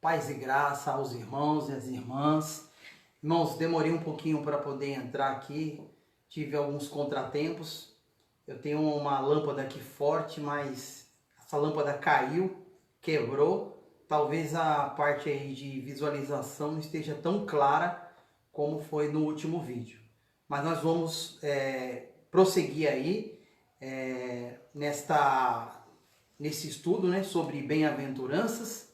Paz e graça aos irmãos e às irmãs. Irmãos, demorei um pouquinho para poder entrar aqui, tive alguns contratempos. Eu tenho uma lâmpada aqui forte, mas essa lâmpada caiu, quebrou. Talvez a parte aí de visualização não esteja tão clara como foi no último vídeo. Mas nós vamos prosseguir aí nesse estudo, né, sobre bem-aventuranças.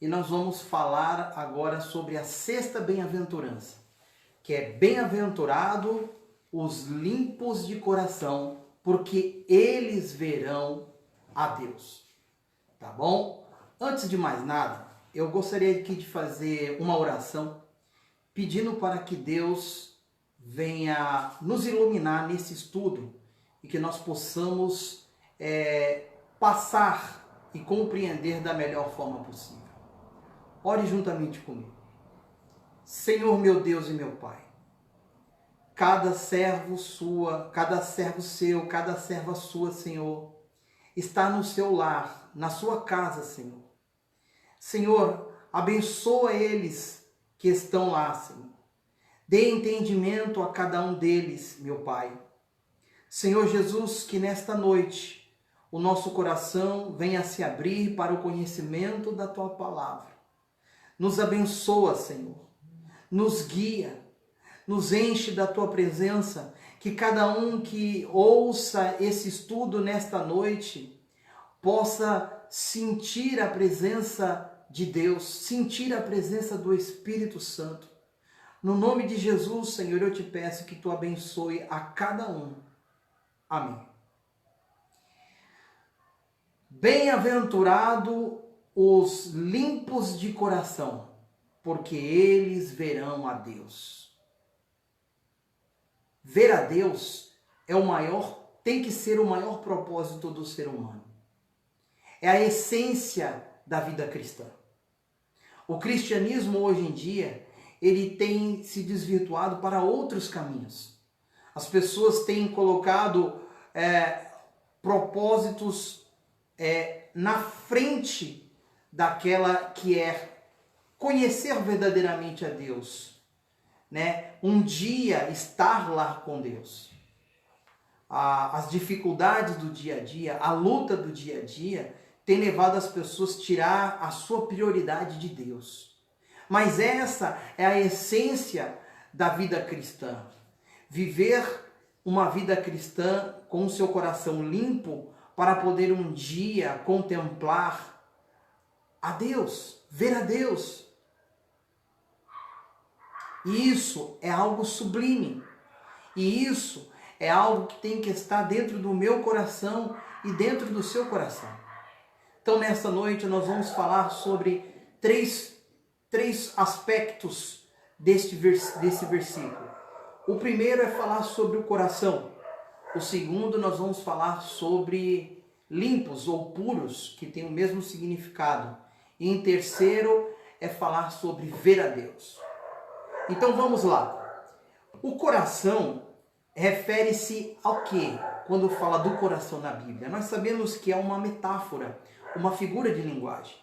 E nós vamos falar agora sobre a sexta bem-aventurança, que é: bem-aventurado os limpos de coração, porque eles verão a Deus. Tá bom? Antes de mais nada, eu gostaria aqui de fazer uma oração pedindo para que Deus venha nos iluminar nesse estudo e que nós possamos passar e compreender da melhor forma possível. Ore juntamente comigo. Senhor, meu Deus e meu Pai, cada servo seu, cada serva sua, Senhor, está no seu lar, na sua casa, Senhor. Senhor, abençoa eles que estão lá, Senhor. Dê entendimento a cada um deles, meu Pai. Senhor Jesus, que nesta noite o nosso coração venha se abrir para o conhecimento da Tua Palavra. Nos abençoa, Senhor, nos guia, nos enche da Tua presença, que cada um que ouça esse estudo nesta noite possa sentir a presença de Deus, sentir a presença do Espírito Santo. No nome de Jesus, Senhor, eu te peço que Tu abençoe a cada um. Amém. Bem-aventurado os limpos de coração, porque eles verão a Deus. Ver a Deus tem que ser o maior propósito do ser humano. É a essência da vida cristã. O cristianismo hoje em dia, ele tem se desvirtuado para outros caminhos. As pessoas têm colocado propósitos na frente daquela que é conhecer verdadeiramente a Deus, né? Um dia estar lá com Deus. As dificuldades do dia a dia, a luta do dia a dia, tem levado as pessoas a tirar a sua prioridade de Deus. Mas essa é a essência da vida cristã. Viver uma vida cristã com o seu coração limpo para poder um dia contemplar a Deus, ver a Deus. E isso é algo sublime. E isso é algo que tem que estar dentro do meu coração e dentro do seu coração. Então, nesta noite, nós vamos falar sobre três aspectos desse versículo. O primeiro é falar sobre o coração. O segundo, nós vamos falar sobre limpos ou puros, que tem o mesmo significado. E em terceiro, é falar sobre ver a Deus. Então vamos lá. O coração refere-se ao quê? Quando fala do coração na Bíblia, nós sabemos que é uma metáfora, uma figura de linguagem.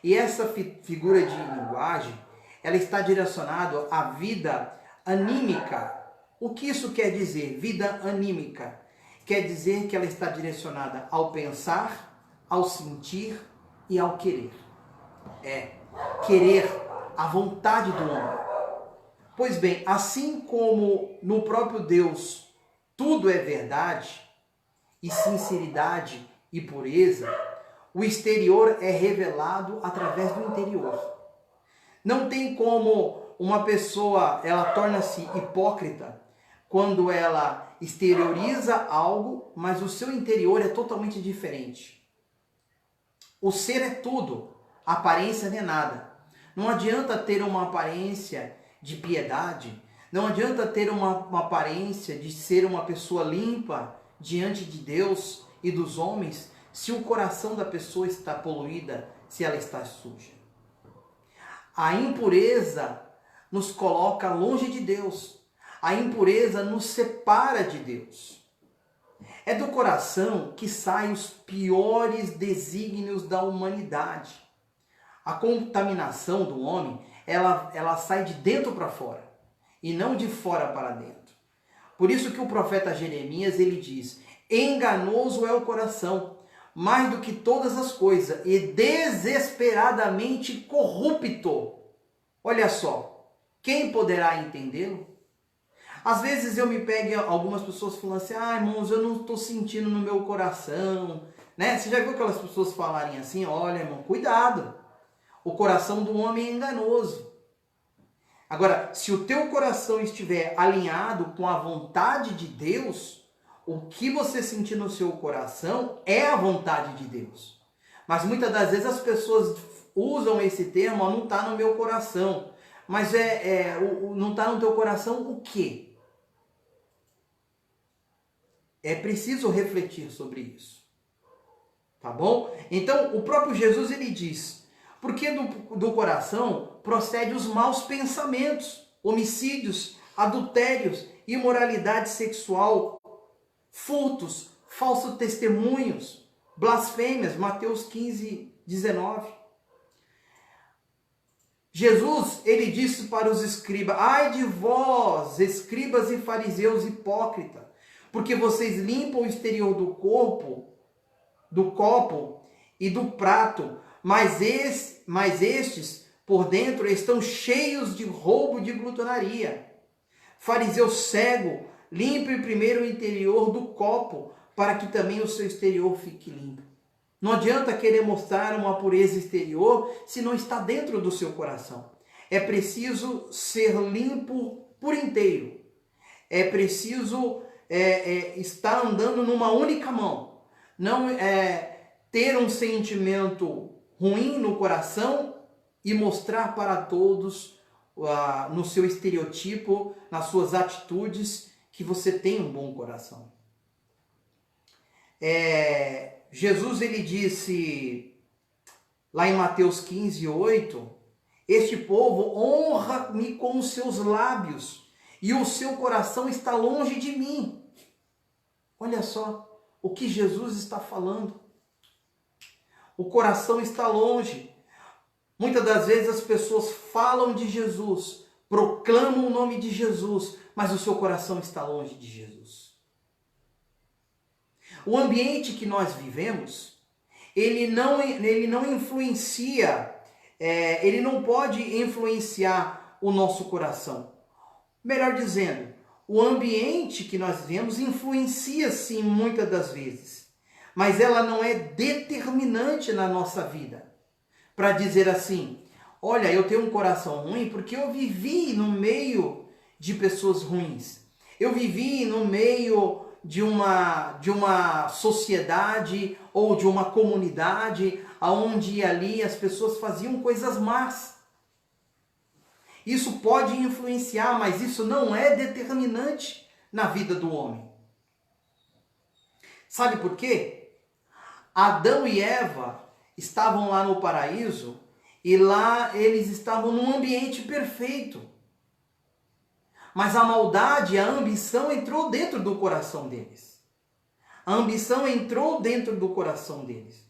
E essa figura de linguagem, ela está direcionada à vida anímica. O que isso quer dizer? Vida anímica. Quer dizer que ela está direcionada ao pensar, ao sentir e ao querer. Querer, a vontade do homem. Pois bem, assim como no próprio Deus tudo é verdade, e sinceridade e pureza, o exterior é revelado através do interior. Não tem como uma pessoa, ela torna-se hipócrita quando ela exterioriza algo, mas o seu interior é totalmente diferente. O ser é tudo, a aparência não é nada. Não adianta ter uma aparência de piedade, não adianta ter uma aparência de ser uma pessoa limpa diante de Deus e dos homens, se o coração da pessoa está poluída, se ela está suja. A impureza nos coloca longe de Deus. A impureza nos separa de Deus. É do coração que saem os piores desígnios da humanidade. A contaminação do homem, ela sai de dentro para fora e não de fora para dentro. Por isso que o profeta Jeremias, ele diz: enganoso é o coração, mais do que todas as coisas, e desesperadamente corrupto. Olha só, quem poderá entendê-lo? Às vezes eu me pego algumas pessoas falando assim: irmãos, eu não estou sentindo no meu coração, né? Você já viu aquelas pessoas falarem assim? Olha, irmão, cuidado, o coração do homem é enganoso. Agora, se o teu coração estiver alinhado com a vontade de Deus, o que você sentir no seu coração é a vontade de Deus. Mas muitas das vezes as pessoas usam esse termo: não está no meu coração. Mas não está no teu coração o quê? É preciso refletir sobre isso. Tá bom? Então, o próprio Jesus, ele diz: porque do coração procede os maus pensamentos, homicídios, adultérios, imoralidade sexual, furtos, falsos testemunhos, blasfêmias. Mateus 15, 19. Jesus, ele disse para os escribas: ai de vós, escribas e fariseus hipócritas, porque vocês limpam o exterior do copo e do prato, mas estes por dentro estão cheios de roubo e de glutonaria. Fariseu cego, limpe primeiro o interior do copo, para que também o seu exterior fique limpo. Não adianta querer mostrar uma pureza exterior se não está dentro do seu coração. É preciso ser limpo por inteiro. É preciso estar andando numa única mão. Não ter um sentimento ruim no coração e mostrar para todos no seu estereotipo, nas suas atitudes, que você tem um bom coração. Jesus, ele disse lá em Mateus 15, 8, este povo honra-me com os seus lábios e o seu coração está longe de mim. Olha só o que Jesus está falando. O coração está longe. Muitas das vezes as pessoas falam de Jesus, proclamam o nome de Jesus, mas o seu coração está longe de Jesus. O ambiente que nós vivemos, ele não influencia, ele não pode influenciar o nosso coração. Melhor dizendo, o ambiente que nós vivemos influencia sim muitas das vezes, mas ela não é determinante na nossa vida. Para dizer assim: olha, eu tenho um coração ruim porque eu vivi no meio de pessoas ruins. Eu vivi no meio de uma sociedade ou de uma comunidade onde ali as pessoas faziam coisas más. Isso pode influenciar, mas isso não é determinante na vida do homem. Sabe por quê? Adão e Eva estavam lá no paraíso e lá eles estavam num ambiente perfeito. Mas a maldade, a ambição entrou dentro do coração deles. A ambição entrou dentro do coração deles.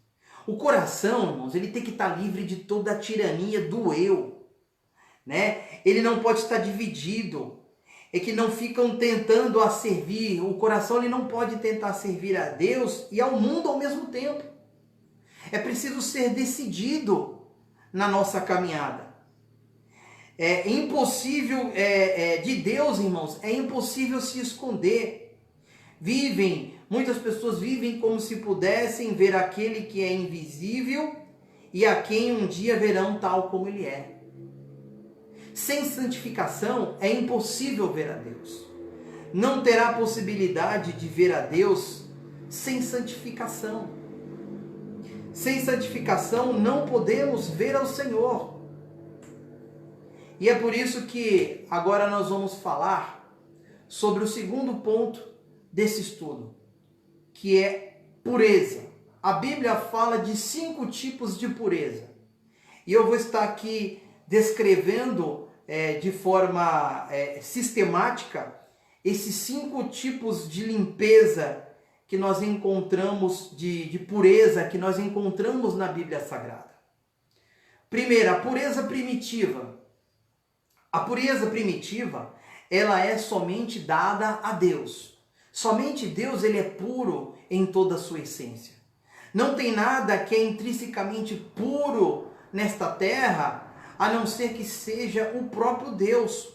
O coração, irmãos, ele tem que estar livre de toda a tirania do eu, né? Ele não pode estar dividido. É que não ficam tentando a servir. O coração, ele não pode tentar servir a Deus e ao mundo ao mesmo tempo. É preciso ser decidido na nossa caminhada. É impossível, de Deus, irmãos, é impossível se esconder. Muitas pessoas vivem como se pudessem ver aquele que é invisível e a quem um dia verão tal como ele é. Sem santificação é impossível ver a Deus. Não terá possibilidade de ver a Deus sem santificação. Sem santificação não podemos ver ao Senhor. E é por isso que agora nós vamos falar sobre o segundo ponto desse estudo, que é pureza. A Bíblia fala de 5 tipos de pureza. E eu vou estar aqui descrevendo de forma sistemática esses 5 tipos de limpeza que nós encontramos, de pureza que nós encontramos na Bíblia Sagrada. Primeiro, a pureza primitiva. A pureza primitiva, ela é somente dada a Deus. Somente Deus, ele é puro em toda a sua essência. Não tem nada que é intrinsecamente puro nesta terra, a não ser que seja o próprio Deus.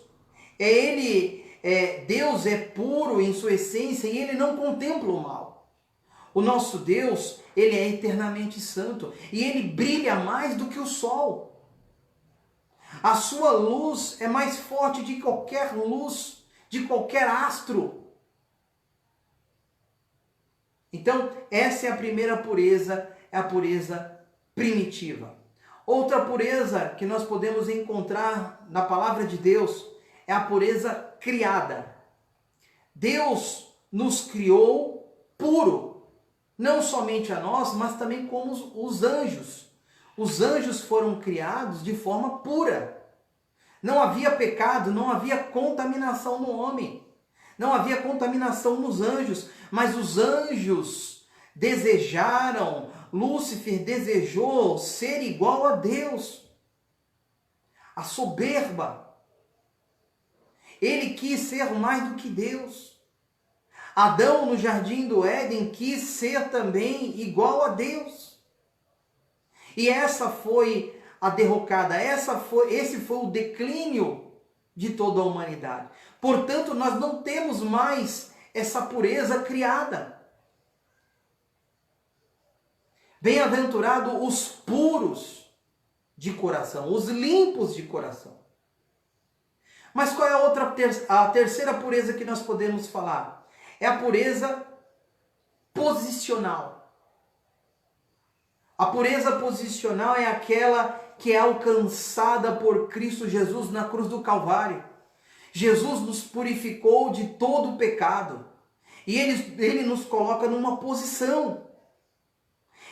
Deus é puro em sua essência e ele não contempla o mal. O nosso Deus, ele é eternamente santo e ele brilha mais do que o sol. A sua luz é mais forte de qualquer luz, de qualquer astro. Então, essa é a primeira pureza, é a pureza primitiva. Outra pureza que nós podemos encontrar na palavra de Deus é a pureza criada. Deus nos criou puro, não somente a nós, mas também como os anjos. Os anjos foram criados de forma pura. Não havia pecado, não havia contaminação no homem. Não havia contaminação nos anjos, mas os anjos desejaram, Lúcifer desejou ser igual a Deus. A soberba. Ele quis ser mais do que Deus. Adão, no jardim do Éden, quis ser também igual a Deus. E essa foi a derrocada, esse foi o declínio de toda a humanidade. Portanto, nós não temos mais essa pureza criada. Bem-aventurado os puros de coração, os limpos de coração. Mas qual é a terceira pureza que nós podemos falar? É a pureza posicional. A pureza posicional é aquela que é alcançada por Cristo Jesus na cruz do Calvário. Jesus nos purificou de todo o pecado. E ele nos coloca numa posição.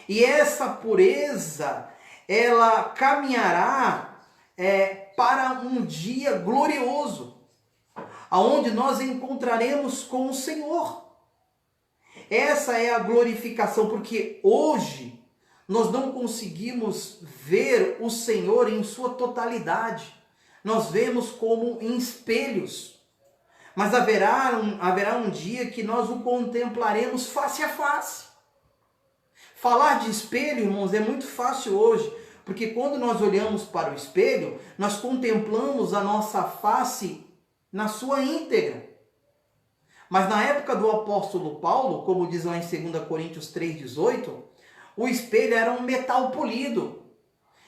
E essa pureza, ela caminhará para um dia glorioso, aonde nós encontraremos com o Senhor. Essa é a glorificação, porque hoje nós não conseguimos ver o Senhor em sua totalidade. Nós vemos como em espelhos. Mas haverá um dia que nós o contemplaremos face a face. Falar de espelho, irmãos, é muito fácil hoje, porque quando nós olhamos para o espelho, nós contemplamos a nossa face na sua íntegra. Mas na época do apóstolo Paulo, como diz lá em 2 Coríntios 3,18, o espelho era um metal polido.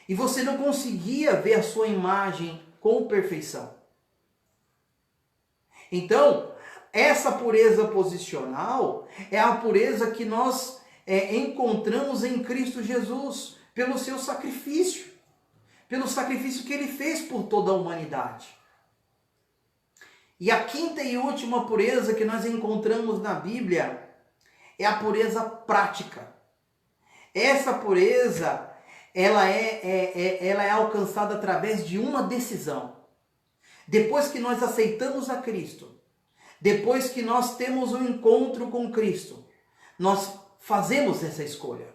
E você não conseguia ver a sua imagem com perfeição. Então, essa pureza posicional é a pureza que nós encontramos em Cristo Jesus, pelo seu sacrifício. Pelo sacrifício que ele fez por toda a humanidade. E a quinta e última pureza que nós encontramos na Bíblia é a pureza prática. Essa pureza, ela é alcançada através de uma decisão. Depois que nós aceitamos a Cristo, depois que nós temos um encontro com Cristo, nós fazemos essa escolha.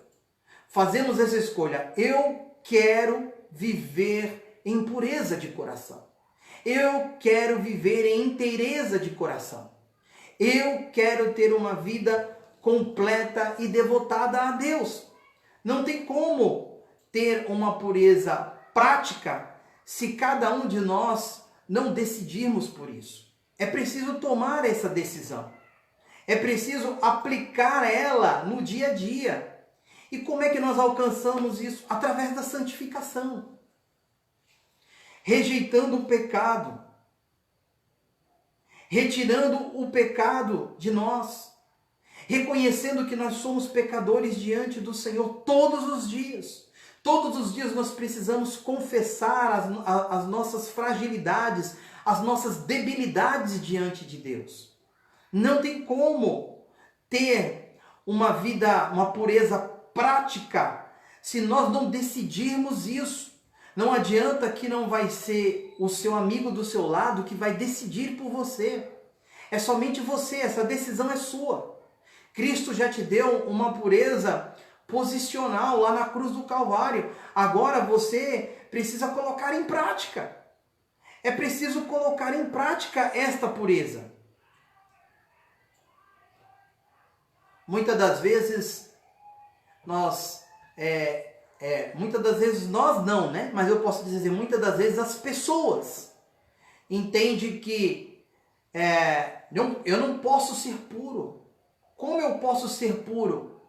Fazemos essa escolha. Eu quero viver em pureza de coração. Eu quero viver em inteireza de coração. Eu quero ter uma vida completa e devotada a Deus. Não tem como ter uma pureza prática se cada um de nós não decidirmos por isso. É preciso tomar essa decisão. É preciso aplicar ela no dia a dia. E como é que nós alcançamos isso? Através da santificação. Rejeitando o pecado. Retirando o pecado de nós. Reconhecendo que nós somos pecadores diante do Senhor todos os dias. Todos os dias nós precisamos confessar as nossas fragilidades, as nossas debilidades diante de Deus. Não tem como ter uma vida, uma pureza prática, se nós não decidirmos isso. Não adianta que não vai ser o seu amigo do seu lado que vai decidir por você. É somente você, essa decisão é sua. Cristo já te deu uma pureza posicional lá na cruz do Calvário. Agora você precisa colocar em prática. É preciso colocar em prática esta pureza. Muitas das vezes muitas das vezes nós não, né? Mas eu posso dizer, muitas das vezes as pessoas entendem que eu não posso ser puro. Como eu posso ser puro?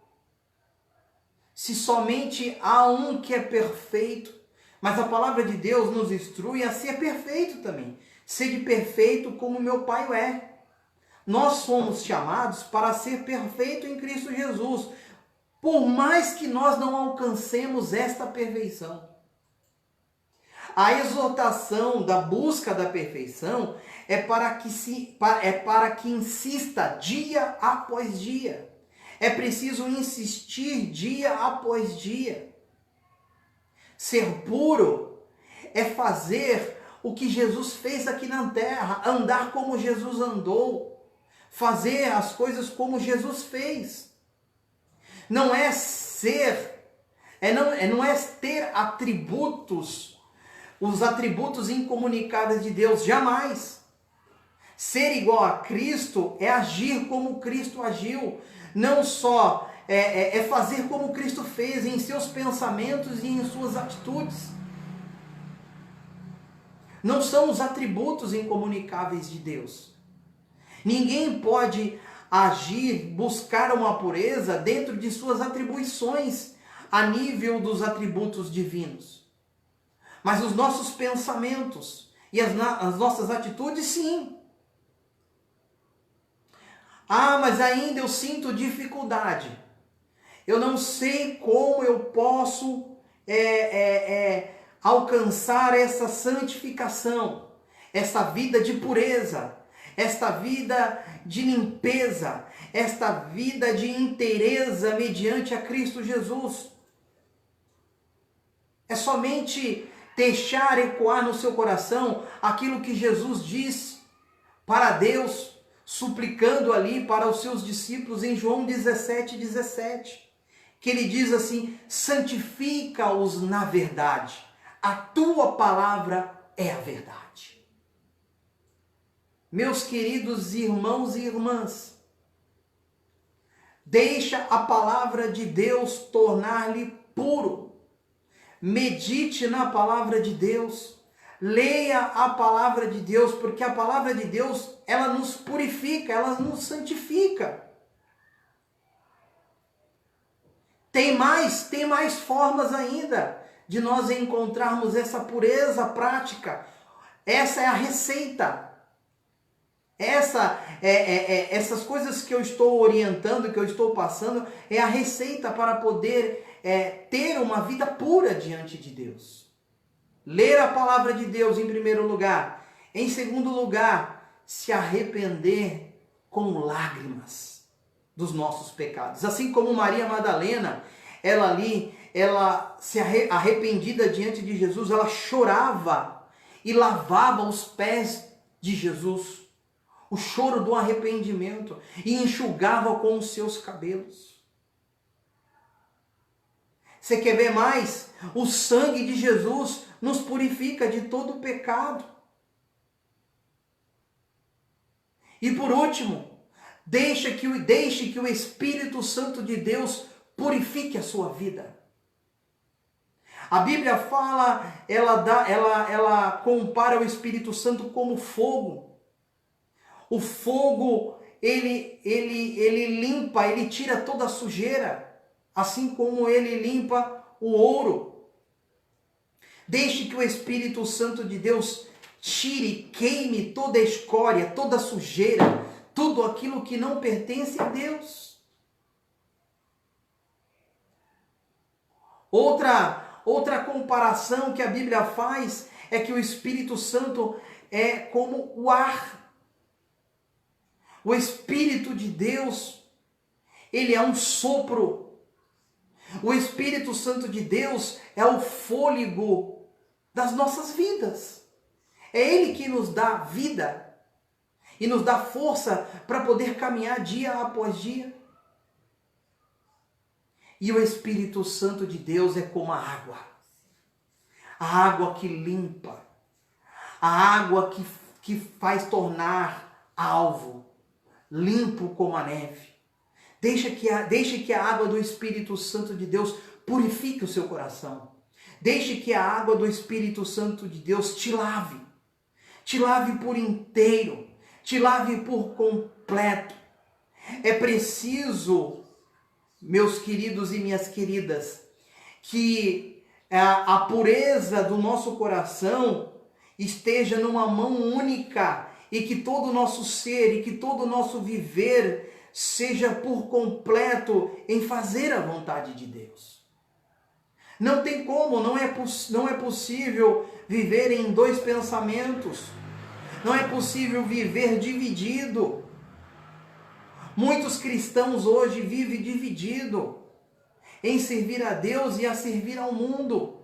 Se somente há um que é perfeito. Mas a palavra de Deus nos instrui a ser perfeito também. Sede perfeito como meu Pai o é. Nós somos chamados para ser perfeito em Cristo Jesus. Por mais que nós não alcancemos esta perfeição. A exortação da busca da perfeição é para que insista dia após dia. É preciso insistir dia após dia. Ser puro é fazer o que Jesus fez aqui na terra, andar como Jesus andou, fazer as coisas como Jesus fez. Não é ter atributos, os atributos incomunicáveis de Deus, jamais. Ser igual a Cristo é agir como Cristo agiu, não só é fazer como Cristo fez em seus pensamentos e em suas atitudes. Não são os atributos incomunicáveis de Deus. Ninguém pode agir, buscar uma pureza dentro de suas atribuições a nível dos atributos divinos. Mas os nossos pensamentos e as nossas atitudes, sim. Mas ainda eu sinto dificuldade. Eu não sei como eu posso alcançar essa santificação, essa vida de pureza, esta vida de limpeza, esta vida de inteireza mediante a Cristo Jesus. É somente deixar ecoar no seu coração aquilo que Jesus diz para Deus, suplicando ali para os seus discípulos em João 17:17. Que ele diz assim: santifica-os na verdade, a tua palavra é a verdade. Meus queridos irmãos e irmãs, deixa a palavra de Deus tornar-lhe puro. Medite na palavra de Deus, leia a palavra de Deus, porque a palavra de Deus, ela nos purifica, ela nos santifica. Tem mais formas ainda de nós encontrarmos essa pureza prática. Essa é a receita. Essas coisas que eu estou orientando, que eu estou passando, é a receita para poder ter uma vida pura diante de Deus. Ler a palavra de Deus em primeiro lugar. Em segundo lugar, se arrepender com lágrimas dos nossos pecados. Assim como Maria Madalena, ela se arrependida diante de Jesus, ela chorava e lavava os pés de Jesus. O choro do arrependimento, e enxugava com os seus cabelos. Você quer ver mais? O sangue de Jesus nos purifica de todo o pecado. E por último, deixe que o Espírito Santo de Deus purifique a sua vida. A Bíblia fala, ela compara o Espírito Santo como fogo. O fogo, ele limpa, ele tira toda a sujeira, assim como ele limpa o ouro. Deixe que o Espírito Santo de Deus tire, queime toda a escória, toda a sujeira, tudo aquilo que não pertence a Deus. Outra comparação que a Bíblia faz é que o Espírito Santo é como o ar. O Espírito de Deus, ele é um sopro. O Espírito Santo de Deus é o fôlego das nossas vidas. É Ele que nos dá vida e nos dá força para poder caminhar dia após dia. E o Espírito Santo de Deus é como a água. a água que limpa, a água que faz tornar alvo, limpo como a neve. Deixe que a água do Espírito Santo de Deus purifique o seu coração. Deixe que a água do Espírito Santo de Deus te lave por inteiro, te lave por completo. É preciso, meus queridos e minhas queridas, que a pureza do nosso coração esteja numa mão única e que todo o nosso ser e que todo o nosso viver seja por completo em fazer a vontade de Deus. Não tem como, não é possível viver em dois pensamentos. Não é possível viver dividido. Muitos cristãos hoje vivem divididos em servir a Deus e a servir ao mundo.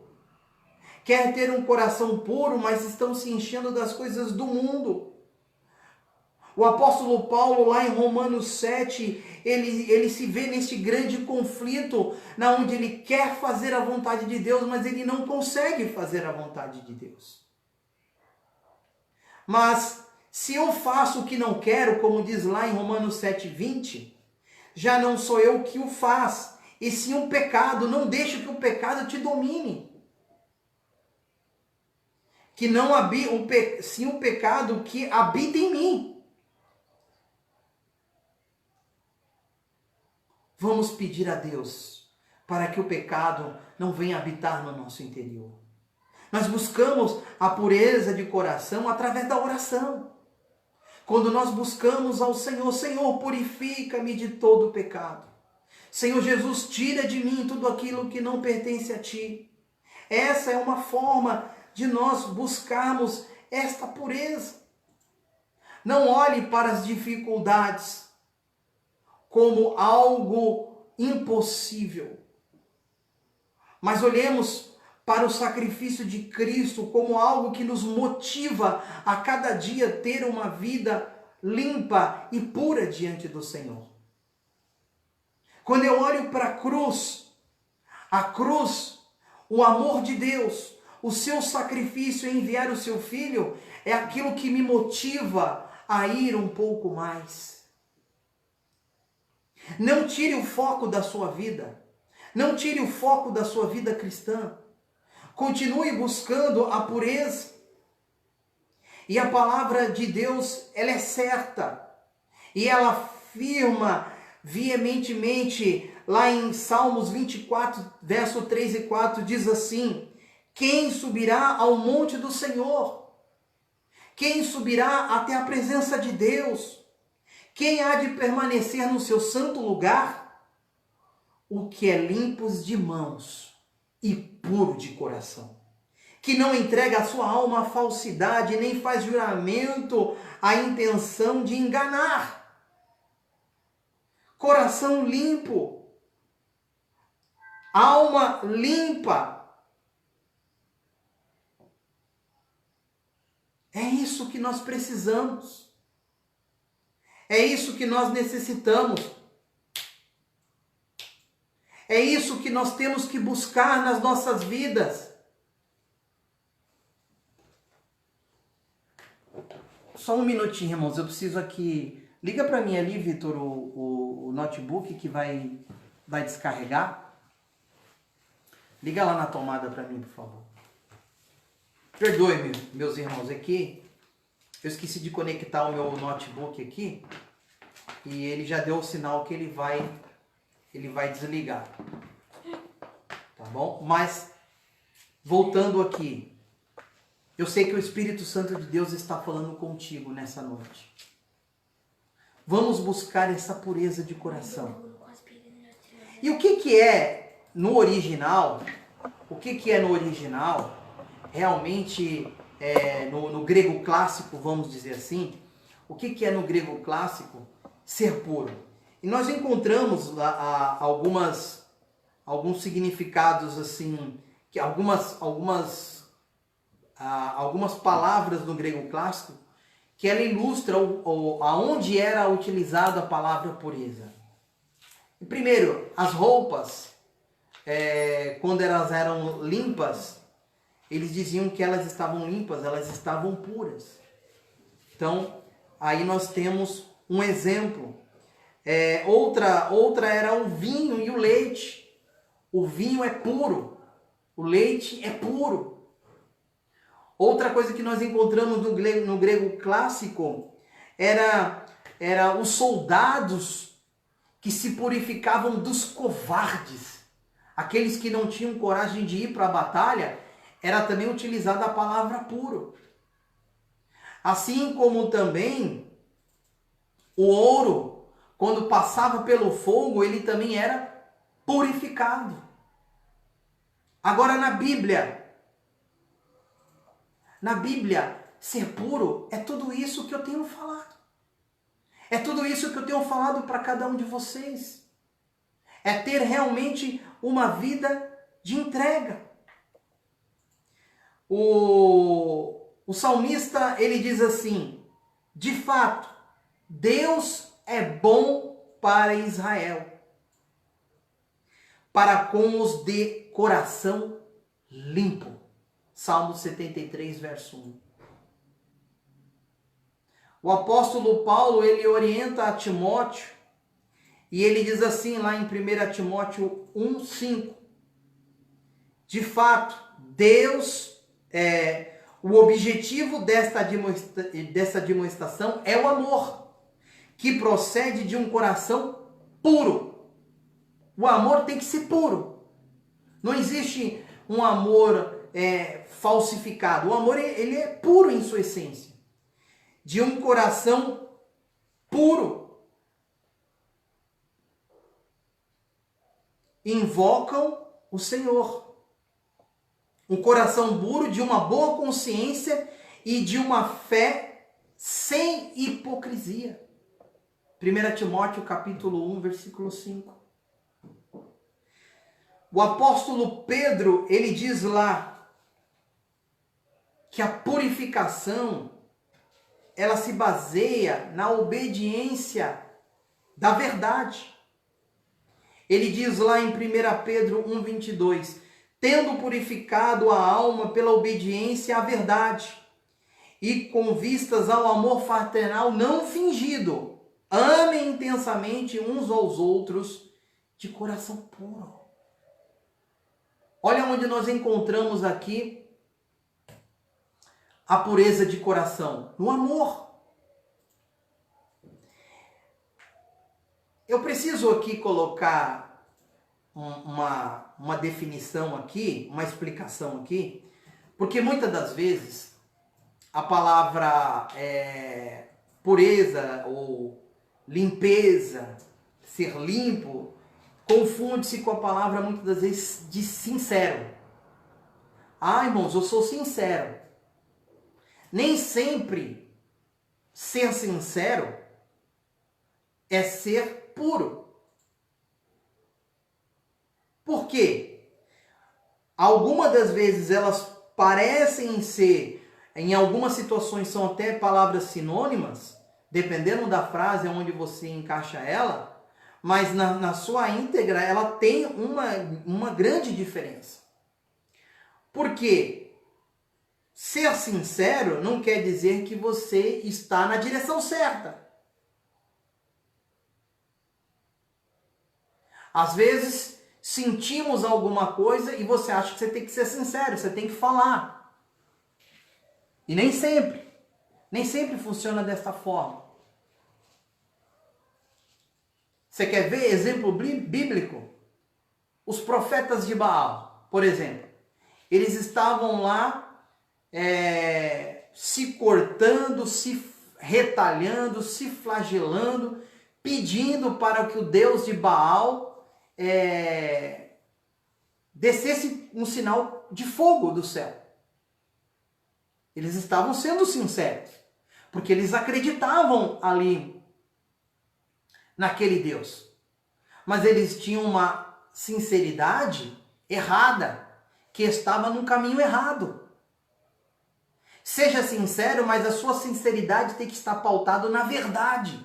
Quer ter um coração puro, mas estão se enchendo das coisas do mundo. O apóstolo Paulo, lá em Romanos 7, ele se vê neste grande conflito, na onde ele quer fazer a vontade de Deus, mas ele não consegue fazer a vontade de Deus. Mas se eu faço o que não quero, como diz lá em Romanos 7,20, já não sou eu que o faz, e sim o pecado. Não deixe que o pecado te domine. Que não sim o pecado que habita em mim. Vamos pedir a Deus para que o pecado não venha habitar no nosso interior. Nós buscamos a pureza de coração através da oração. Quando nós buscamos ao Senhor, Senhor, purifica-me de todo o pecado. Senhor Jesus, tira de mim tudo aquilo que não pertence a Ti. Essa é uma forma de nós buscarmos esta pureza. Não olhe para as dificuldades como algo impossível, mas olhemos para o sacrifício de Cristo como algo que nos motiva a cada dia ter uma vida limpa e pura diante do Senhor. Quando eu olho para a cruz, o amor de Deus, o seu sacrifício em enviar o seu Filho, é aquilo que me motiva a ir um pouco mais. Não tire o foco da sua vida. Não tire o foco da sua vida cristã. Continue buscando a pureza. E a palavra de Deus, ela é certa. E ela afirma veementemente, lá em Salmos 24, verso 3 e 4, diz assim: quem subirá ao monte do Senhor? Quem subirá até a presença de Deus? Quem há de permanecer no seu santo lugar? O que é limpo de mãos e puro de coração, que não entrega a sua alma à falsidade, nem faz juramento à intenção de enganar. Coração limpo, alma limpa. É isso que nós precisamos. É isso que nós necessitamos. É isso que nós temos que buscar nas nossas vidas. Só um minutinho, irmãos. Eu preciso aqui... Liga para mim ali, Vitor, o notebook que vai descarregar. Liga lá na tomada para mim, por favor. Perdoe-me, meus irmãos, aqui. Eu esqueci de conectar o meu notebook aqui. E ele já deu o sinal que ele vai desligar. Tá bom? Mas, voltando aqui. Eu sei que o Espírito Santo de Deus está falando contigo nessa noite. Vamos buscar essa pureza de coração. E o que é no original? O que é no original? Realmente, no grego clássico, vamos dizer assim, o que é no grego clássico? Ser puro. E nós encontramos lá alguns significados assim, que algumas palavras no grego clássico que ela ilustra aonde era utilizada a palavra pureza. Primeiro, as roupas, quando elas eram limpas, eles diziam que elas estavam limpas, elas estavam puras. Então, aí nós temos um exemplo. Outra era o vinho e o leite. O vinho é puro, o leite é puro. Outra coisa que nós encontramos no grego clássico era os soldados que se purificavam dos covardes. Aqueles que não tinham coragem de ir para a batalha, era também utilizada a palavra puro. Assim como também o ouro, quando passava pelo fogo, ele também era purificado. Agora na Bíblia, ser puro é tudo isso que eu tenho falado. É tudo isso que eu tenho falado para cada um de vocês. É ter realmente uma vida de entrega. O salmista, ele diz assim: de fato, Deus é bom para Israel, para com os de coração limpo. Salmo 73, verso 1. O apóstolo Paulo, ele orienta a Timóteo, e ele diz assim lá em 1 Timóteo 1:5. De fato, Deus, o objetivo dessa demonstração é o amor, que procede de um coração puro. O amor tem que ser puro. Não existe um amor falsificado. O amor, ele é puro em sua essência. De um coração puro. Invocam o Senhor. Um coração puro, de uma boa consciência e de uma fé sem hipocrisia. 1 Timóteo capítulo 1, versículo 5. O apóstolo Pedro, ele diz lá que a purificação, ela se baseia na obediência da verdade. Ele diz lá em 1 Pedro 1:22, tendo purificado a alma pela obediência à verdade, e com vistas ao amor fraternal não fingido, amem intensamente uns aos outros de coração puro. Olha onde nós encontramos aqui a pureza de coração, no amor. Eu preciso aqui colocar uma definição aqui, uma explicação aqui, porque muitas das vezes a palavra pureza ou limpeza, ser limpo, confunde-se com a palavra muitas das vezes de sincero. Ah, irmãos, eu sou sincero. Nem sempre ser sincero é ser puro. Por quê? Algumas das vezes elas parecem ser, em algumas situações são até palavras sinônimas, dependendo da frase onde você encaixa ela, mas na sua íntegra ela tem uma grande diferença. Por quê? Ser sincero não quer dizer que você está na direção certa. Às vezes sentimos alguma coisa e você acha que você tem que ser sincero, você tem que falar. E nem sempre funciona dessa forma. Você quer ver exemplo bíblico? Os profetas de Baal, por exemplo, eles estavam lá se cortando, se retalhando, se flagelando, pedindo para que o Deus de Baal descesse um sinal de fogo do céu. Eles estavam sendo sinceros, porque eles acreditavam ali naquele Deus. Mas eles tinham uma sinceridade errada, que estava no caminho errado. Seja sincero, mas a sua sinceridade tem que estar pautado na verdade.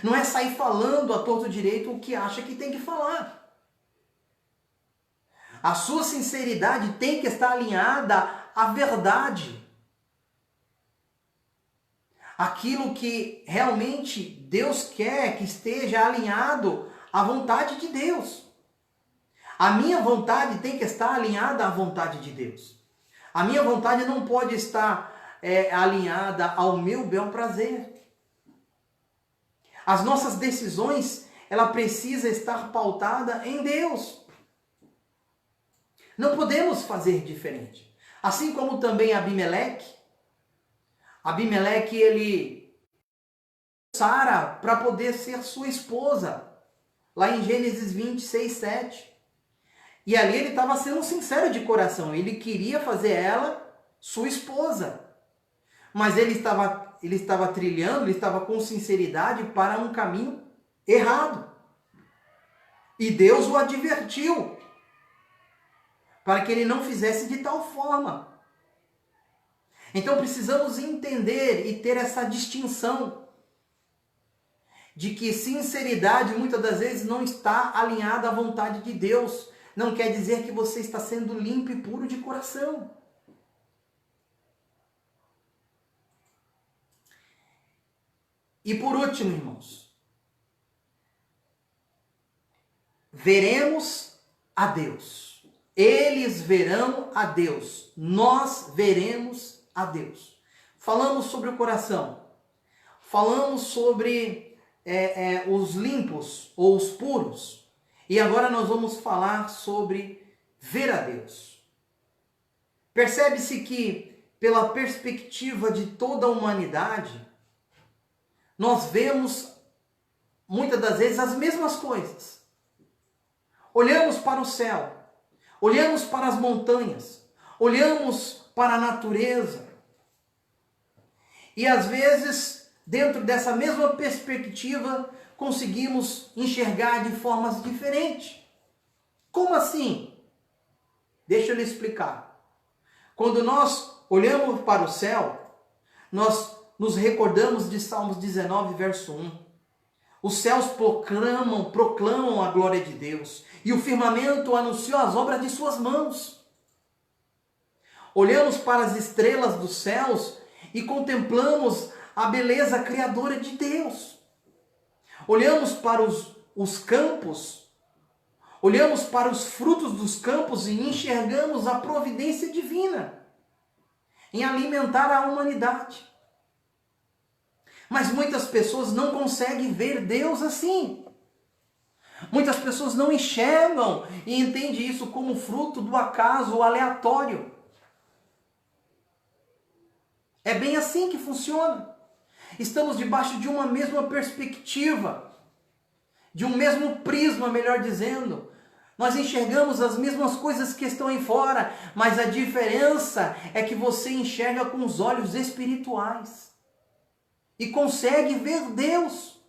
Não é sair falando à torto direito o que acha que tem que falar. A sua sinceridade tem que estar alinhada à verdade. Aquilo que realmente Deus quer que esteja alinhado à vontade de Deus. A minha vontade tem que estar alinhada à vontade de Deus. A minha vontade não pode estar alinhada ao meu bel prazer. As nossas decisões, ela precisa estar pautada em Deus. Não podemos fazer diferente. Assim como também Abimeleque, ele Sara para poder ser sua esposa, lá em Gênesis 26, 7. E ali ele estava sendo sincero de coração, ele queria fazer ela sua esposa. Mas ele estava trilhando, ele estava com sinceridade para um caminho errado. E Deus o advertiu para que ele não fizesse de tal forma. Então precisamos entender e ter essa distinção de que sinceridade muitas das vezes não está alinhada à vontade de Deus. Não quer dizer que você está sendo limpo e puro de coração. E por último, irmãos, veremos a Deus. Eles verão a Deus. Nós veremos a Deus. Falamos sobre o coração. Falamos sobre os limpos ou os puros. E agora nós vamos falar sobre ver a Deus. Percebe-se que, pela perspectiva de toda a humanidade, nós vemos, muitas das vezes, as mesmas coisas. Olhamos para o céu, olhamos para as montanhas, olhamos para a natureza. E às vezes, dentro dessa mesma perspectiva, conseguimos enxergar de formas diferentes. Como assim? Deixa eu lhe explicar. Quando nós olhamos para o céu, nós nos recordamos de Salmos 19, verso 1. Os céus proclamam a glória de Deus, e o firmamento anunciou as obras de suas mãos. Olhamos para as estrelas dos céus e contemplamos a beleza criadora de Deus. Olhamos para os campos, olhamos para os frutos dos campos e enxergamos a providência divina em alimentar a humanidade. Mas muitas pessoas não conseguem ver Deus assim. Muitas pessoas não enxergam e entendem isso como fruto do acaso ou aleatório. É bem assim que funciona. Estamos debaixo de uma mesma perspectiva, de um mesmo prisma, melhor dizendo. Nós enxergamos as mesmas coisas que estão aí fora, mas a diferença é que você enxerga com os olhos espirituais e consegue ver Deus.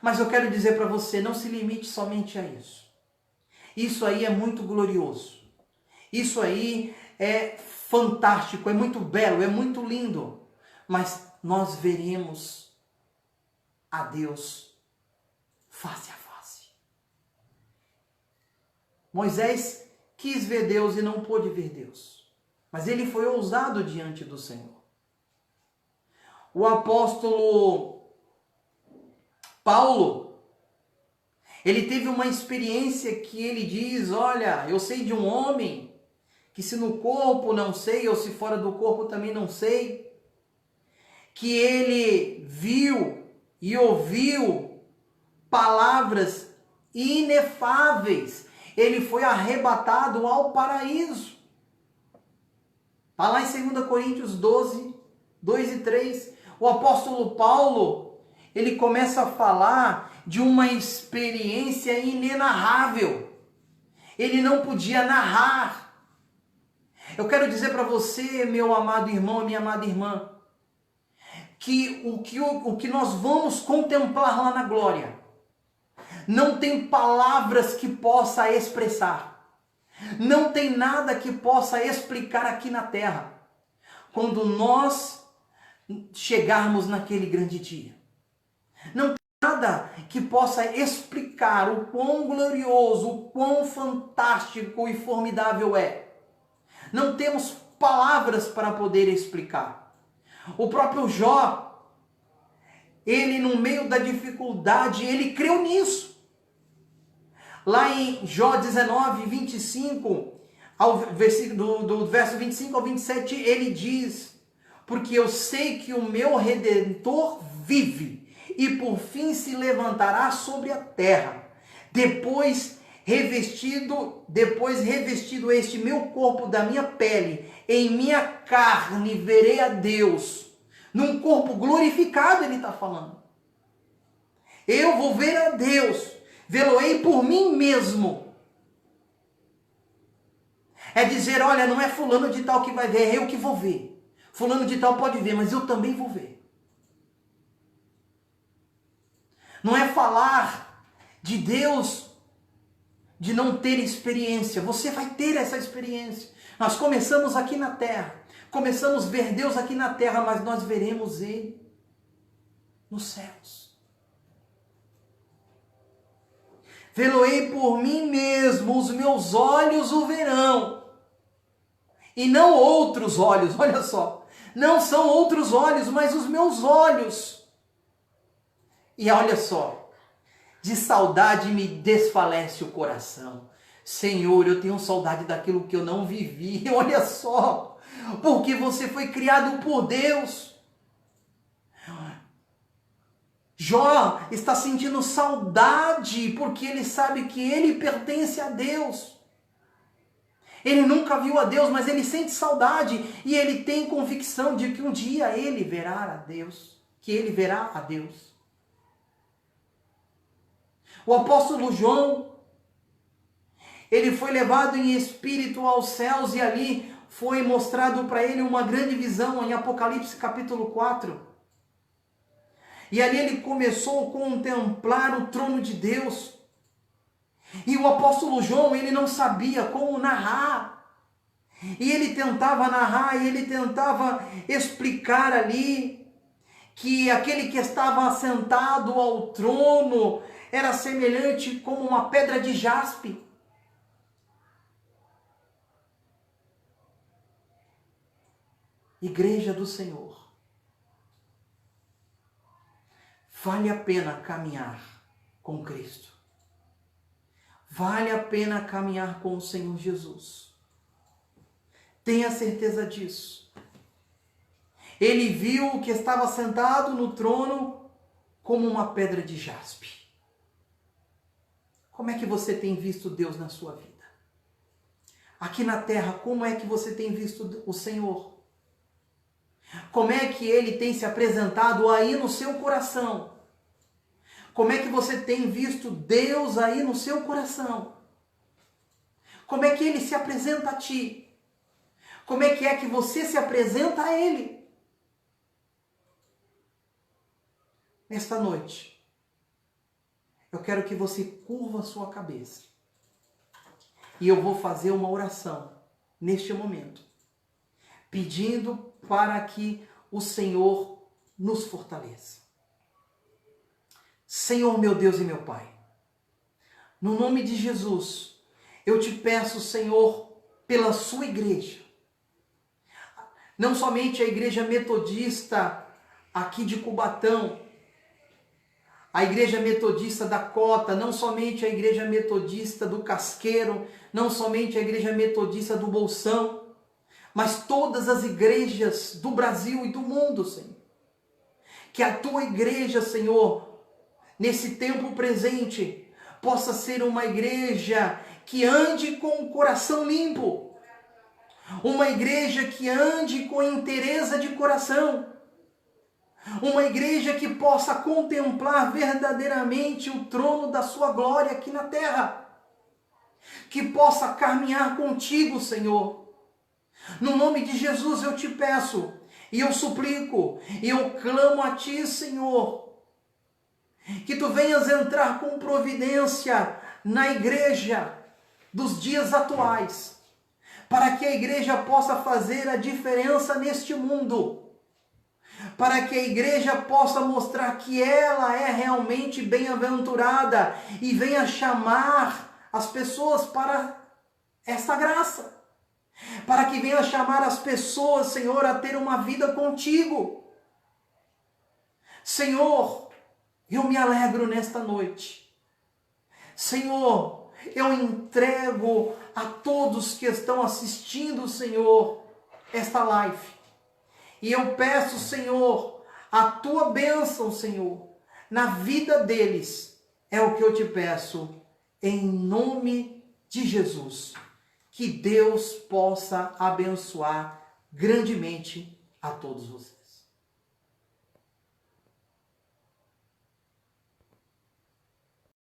Mas eu quero dizer para você, não se limite somente a isso. Isso aí é muito glorioso. Isso aí é fantástico, é muito belo, é muito lindo. Mas nós veremos a Deus face a face. Moisés quis ver Deus e não pôde ver Deus. Mas ele foi ousado diante do Senhor. O apóstolo Paulo, ele teve uma experiência que ele diz, olha, eu sei de um homem que se no corpo não sei, ou se fora do corpo também não sei, que ele viu e ouviu palavras inefáveis. Ele foi arrebatado ao paraíso. Está lá em 2 Coríntios 12, 2 e 3. O apóstolo Paulo, ele começa a falar de uma experiência inenarrável. Ele não podia narrar. Eu quero dizer para você, meu amado irmão e minha amada irmã, que o que nós vamos contemplar lá na glória não tem palavras que possa expressar. Não tem nada que possa explicar aqui na terra. Quando nós chegarmos naquele grande dia. Não tem nada que possa explicar o quão glorioso, o quão fantástico e formidável é. Não temos palavras para poder explicar. O próprio Jó, ele no meio da dificuldade, ele creu nisso. Lá em Jó 19, 25, do verso 25 ao 27, ele diz: porque eu sei que o meu Redentor vive, e por fim se levantará sobre a terra. Depois revestido este meu corpo da minha pele, em minha carne verei a Deus. Num corpo glorificado ele está falando. Eu vou ver a Deus, vê-lo-ei por mim mesmo. É dizer, olha, não é fulano de tal que vai ver, é eu que vou ver. Fulano de tal pode ver, mas eu também vou ver. Não é falar de Deus, de não ter experiência. Você vai ter essa experiência. Nós começamos aqui na terra. Começamos a ver Deus aqui na terra, mas nós veremos Ele nos céus. Vê-lo-ei por mim mesmo, os meus olhos o verão. E não outros olhos, olha só. Não são outros olhos, mas os meus olhos. E olha só, de saudade me desfalece o coração. Senhor, eu tenho saudade daquilo que eu não vivi. Olha só, porque você foi criado por Deus. Jó está sentindo saudade, porque ele sabe que ele pertence a Deus. Ele nunca viu a Deus, mas ele sente saudade e ele tem convicção de que um dia ele verá a Deus, que ele verá a Deus. O apóstolo João, ele foi levado em espírito aos céus e ali foi mostrado para ele uma grande visão em Apocalipse capítulo 4. E ali ele começou a contemplar o trono de Deus. E o apóstolo João, ele não sabia como narrar. E ele tentava narrar, e ele tentava explicar ali que aquele que estava assentado ao trono era semelhante como uma pedra de jaspe. Igreja do Senhor, vale a pena caminhar com Cristo. Vale a pena caminhar com o Senhor Jesus. Tenha certeza disso. Ele viu o que estava sentado no trono como uma pedra de jaspe. Como é que você tem visto Deus na sua vida? Aqui na terra, como é que você tem visto o Senhor? Como é que Ele tem se apresentado aí no seu coração? Como é que você tem visto Deus aí no seu coração? Como é que Ele se apresenta a ti? Como é que você se apresenta a Ele? Nesta noite, eu quero que você curva a sua cabeça. E eu vou fazer uma oração neste momento, pedindo para que o Senhor nos fortaleça. Senhor, meu Deus e meu Pai, no nome de Jesus, eu te peço, Senhor, pela sua igreja, não somente a igreja metodista aqui de Cubatão, a igreja metodista da Cota, não somente a igreja metodista do Casqueiro, não somente a igreja metodista do Bolsão, mas todas as igrejas do Brasil e do mundo, Senhor. Que a tua igreja, Senhor, nesse tempo presente, possa ser uma igreja que ande com o coração limpo. Uma igreja que ande com inteireza de coração. Uma igreja que possa contemplar verdadeiramente o trono da sua glória aqui na terra. Que possa caminhar contigo, Senhor. No nome de Jesus eu te peço, e eu suplico, e eu clamo a ti, Senhor, que tu venhas entrar com providência na igreja dos dias atuais, para que a igreja possa fazer a diferença neste mundo, para que a igreja possa mostrar que ela é realmente bem-aventurada e venha chamar as pessoas para esta graça. Para que venha chamar as pessoas, Senhor, a ter uma vida contigo. Senhor, eu me alegro nesta noite. Senhor, eu entrego a todos que estão assistindo, Senhor, esta live. E eu peço, Senhor, a tua bênção, Senhor, na vida deles. É o que eu te peço, em nome de Jesus. Que Deus possa abençoar grandemente a todos vocês.